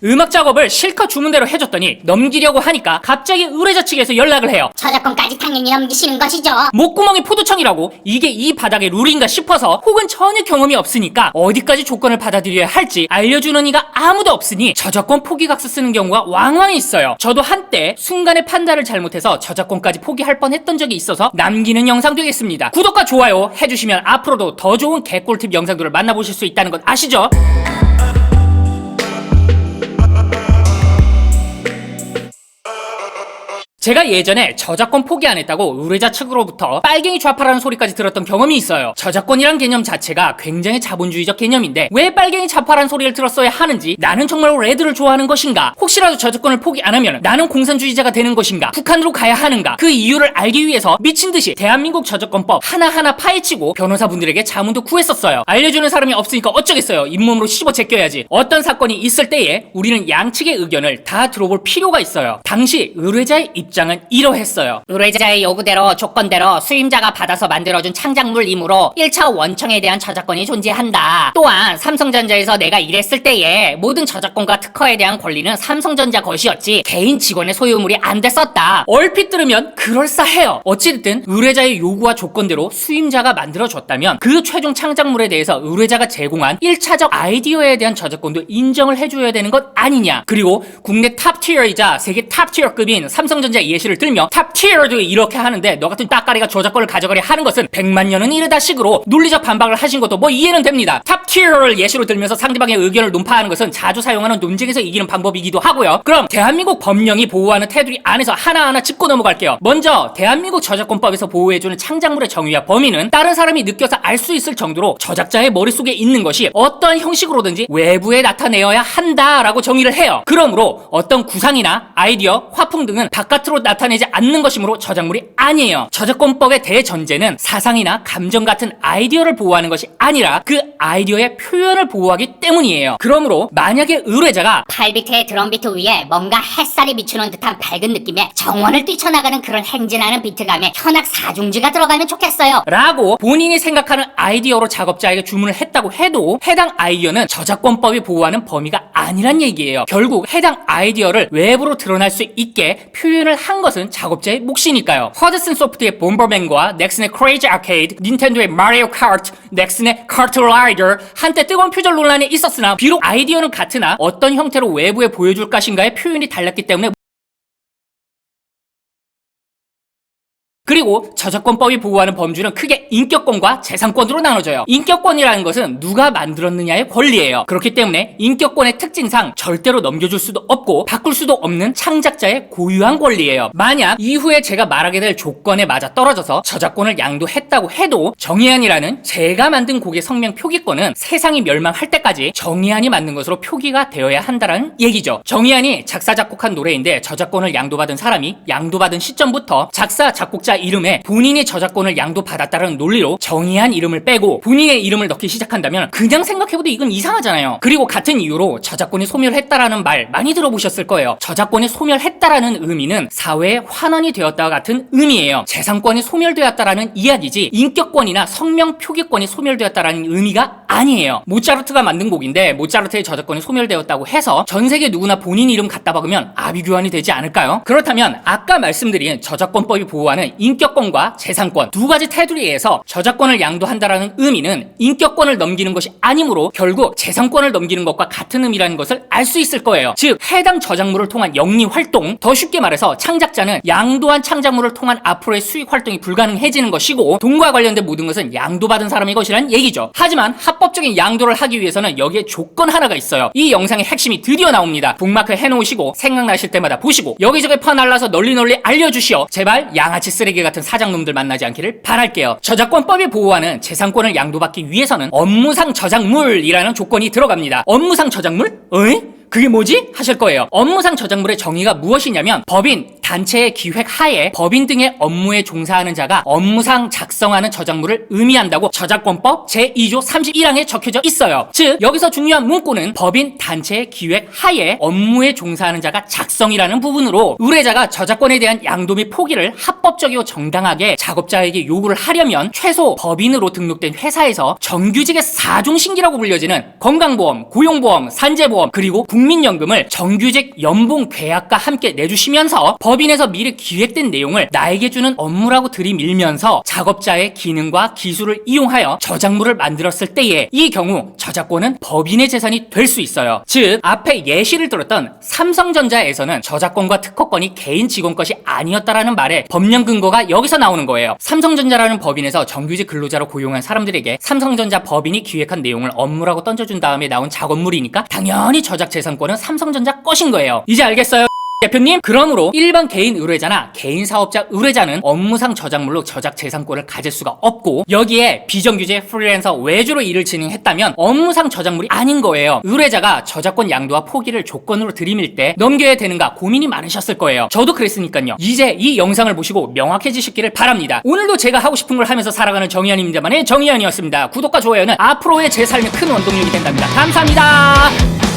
음악 작업을 실컷 주문대로 해줬더니 넘기려고 하니까 갑자기 의뢰자 측에서 연락을 해요. 저작권까지 당연히 넘기시는 것이죠. 목구멍이 포도청이라고 이게 이 바닥의 룰인가 싶어서 혹은 전혀 경험이 없으니까 어디까지 조건을 받아들여야 할지 알려주는 이가 아무도 없으니 저작권 포기각서 쓰는 경우가 왕왕 있어요. 저도 한때 순간의 판단을 잘못해서 저작권까지 포기할 뻔했던 적이 있어서 남기는 영상 되겠습니다. 구독과 좋아요 해주시면 앞으로도 더 좋은 개꿀팁 영상들을 만나보실 수 있다는 것 아시죠? 제가 예전에 저작권 포기 안 했다고 의뢰자 측으로부터 빨갱이 좌파라는 소리까지 들었던 경험이 있어요. 저작권이란 개념 자체가 굉장히 자본주의적 개념인데 왜 빨갱이 좌파라는 소리를 들었어야 하는지, 나는 정말 레드를 좋아하는 것인가, 혹시라도 저작권을 포기 안 하면 나는 공산주의자가 되는 것인가, 북한으로 가야 하는가, 그 이유를 알기 위해서 미친듯이 대한민국 저작권법 하나하나 파헤치고 변호사분들에게 자문도 구했었어요. 알려주는 사람이 없으니까 어쩌겠어요. 잇몸으로 씹어 제껴야지. 어떤 사건이 있을 때에 우리는 양측의 의견을 다 들어볼 필요가 있어요. 당시 의뢰자의 입장은 이러했어요. 의뢰자의 요구대로 조건대로 수임자가 받아서 만들어준 창작물이므로 1차 원청에 대한 저작권이 존재한다. 또한 삼성전자에서 내가 일했을 때에 모든 저작권과 특허에 대한 권리는 삼성전자 것이었지 개인 직원의 소유물이 안 됐었다. 얼핏 들으면 그럴싸해요. 어찌됐든 의뢰자의 요구와 조건대로 수임자가 만들어줬다면 그 최종 창작물에 대해서 의뢰자가 제공한 1차적 아이디어에 대한 저작권도 인정을 해줘야 되는 것 아니냐. 그리고 국내 탑티어이자 세계 탑티어급인 삼성전자 예시를 들며 탑티어도 이렇게 하는데 너 같은 따까리가 저작권을 가져가려 하는 것은 100만 년은 이르다 식으로 논리적 반박을 하신 것도 뭐 이해는 됩니다. 탑티어를 예시로 들면서 상대방의 의견을 논파하는 것은 자주 사용하는 논쟁에서 이기는 방법이기도 하고요. 그럼 대한민국 법령이 보호하는 테두리 안에서 하나하나 짚고 넘어갈게요. 먼저 대한민국 저작권법에서 보호해주는 창작물의 정의와 범위는 다른 사람이 느껴서 알 수 있을 정도로 저작자의 머릿속에 있는 것이 어떠한 형식으로든지 외부에 나타내어야 한다라고 정의를 해요. 그러므로 어떤 구상이나 아이디어, 화풍 등은 바깥으로 나타내지 않는 것이므로 저작물이 아니에요. 저작권법의 대전제는 사상이나 감정 같은 아이디어를 보호하는 것이 아니라 그 아이디어의 표현을 보호하기 때문이에요. 그러므로 만약에 의뢰자가 팔비트의 드럼비트 위에 뭔가 햇살이 비추는 듯한 밝은 느낌에 정원을 뛰쳐나가는 그런 행진하는 비트감에 현악 사중지가 들어가면 좋겠어요 라고 본인이 생각하는 아이디어로 작업자에게 주문을 했다고 해도 해당 아이디어는 저작권법이 보호하는 범위가 아니란 얘기예요. 결국 해당 아이디어를 외부로 드러날 수 있게 표현을 한 것은 작업자의 몫이니까요. 허드슨 소프트의 bomberman과 넥슨의 크레이지 아케이드, 닌텐도의 마리오 카트, 넥슨의 카트 라이더 한때 뜨거운 표절 논란이 있었으나 비록 아이디어는 같으나 어떤 형태로 외부에 보여줄 것인가의 표현이 달랐기 때문에 그리고 저작권법이 보호하는 범주는 크게 인격권과 재산권으로 나눠져요. 인격권이라는 것은 누가 만들었느냐의 권리예요. 그렇기 때문에 인격권의 특징상 절대로 넘겨줄 수도 없고 바꿀 수도 없는 창작자의 고유한 권리예요. 만약 이후에 제가 말하게 될 조건에 맞아 떨어져서 저작권을 양도했다고 해도 정의안이라는 제가 만든 곡의 성명 표기권은 세상이 멸망할 때까지 정의안이 만든 것으로 표기가 되어야 한다는 얘기죠. 정의안이 작사 작곡한 노래인데 저작권을 양도받은 사람이 양도받은 시점부터 작사 작곡자 이름에 본인이 저작권을 양도받았다는 논리로 정의한 이름을 빼고 본인의 이름을 넣기 시작한다면 그냥 생각해봐도 이건 이상하잖아요. 그리고 같은 이유로 저작권이 소멸했다라는 말 많이 들어보셨을 거예요. 저작권이 소멸했다라는 의미는 사회의 환원이 되었다와 같은 의미예요. 재산권이 소멸되었다라는 이야기지 인격권이나 성명 표기권이 소멸되었다라는 의미가 아니에요. 모차르트가 만든 곡인데 모차르트의 저작권이 소멸되었다고 해서 전 세계 누구나 본인 이름 갖다 박으면 아비규환이 되지 않을까요? 그렇다면 아까 말씀드린 저작권법이 보호하는 인격권과 재산권 두 가지 테두리에서 저작권을 양도한다라는 의미는 인격권을 넘기는 것이 아니므로 결국 재산권을 넘기는 것과 같은 의미라는 것을 알 수 있을 거예요. 즉 해당 저작물을 통한 영리 활동, 더 쉽게 말해서 창작자는 양도한 창작물을 통한 앞으로의 수익 활동이 불가능해지는 것이고 돈과 관련된 모든 것은 양도받은 사람의 것이란 얘기죠. 하지만 합법적인 양도를 하기 위해서는 여기에 조건 하나가 있어요. 이 영상의 핵심이 드디어 나옵니다. 북마크 해놓으시고 생각나실 때마다 보시고 여기저기 퍼날라서 널리 알려주시오. 제발 양아치 쓰레기 같은 사장놈들 만나지 않기를 바랄게요. 저작권법이 보호하는 재산권을 양도받기 위해서는 업무상 저작물이라는 조건이 들어갑니다. 업무상 저작물? 어이? 그게 뭐지? 하실 거예요. 업무상 저작물의 정의가 무엇이냐면 법인 단체의 기획 하에 법인 등의 업무에 종사하는 자가 업무상 작성하는 저작물을 의미한다고 저작권법 제2조 31항에 적혀져 있어요. 즉 여기서 중요한 문구는 법인 단체의 기획 하에 업무에 종사하는 자가 작성이라는 부분으로 의뢰자가 저작권에 대한 양도 및 포기를 합법적이고 정당하게 작업자에게 요구를 하려면 최소 법인으로 등록된 회사에서 정규직의 4종신기라고 불려지는 건강보험, 고용보험, 산재보험 그리고 국민연금을 정규직 연봉 계약과 함께 내주시면서 법인에서 미리 기획된 내용을 나에게 주는 업무라고 들이밀면서 작업자의 기능과 기술을 이용하여 저작물을 만들었을 때에 이 경우 저작권은 법인의 재산이 될 수 있어요. 즉 앞에 예시를 들었던 삼성전자에서는 저작권과 특허권이 개인 직원 것이 아니었다라는 말에 법령 근거가 여기서 나오는 거예요. 삼성전자라는 법인에서 정규직 근로자로 고용한 사람들에게 삼성전자 법인이 기획한 내용을 업무라고 던져준 다음에 나온 작업물이니까 당연히 저작재산권은 삼성전자 것인 거예요. 이제 알겠어요? 대표님, 그러므로 일반 개인 의뢰자나 개인 사업자 의뢰자는 업무상 저작물로 저작재산권을 가질 수가 없고 여기에 비정규직 프리랜서 외주로 일을 진행했다면 업무상 저작물이 아닌 거예요. 의뢰자가 저작권 양도와 포기를 조건으로 들이밀 때 넘겨야 되는가 고민이 많으셨을 거예요. 저도 그랬으니까요. 이제 이 영상을 보시고 명확해지시기를 바랍니다. 오늘도 제가 하고 싶은 걸 하면서 살아가는 정의현입니다만의 정의현이었습니다. 구독과 좋아요는 앞으로의 제 삶의 큰 원동력이 된답니다. 감사합니다.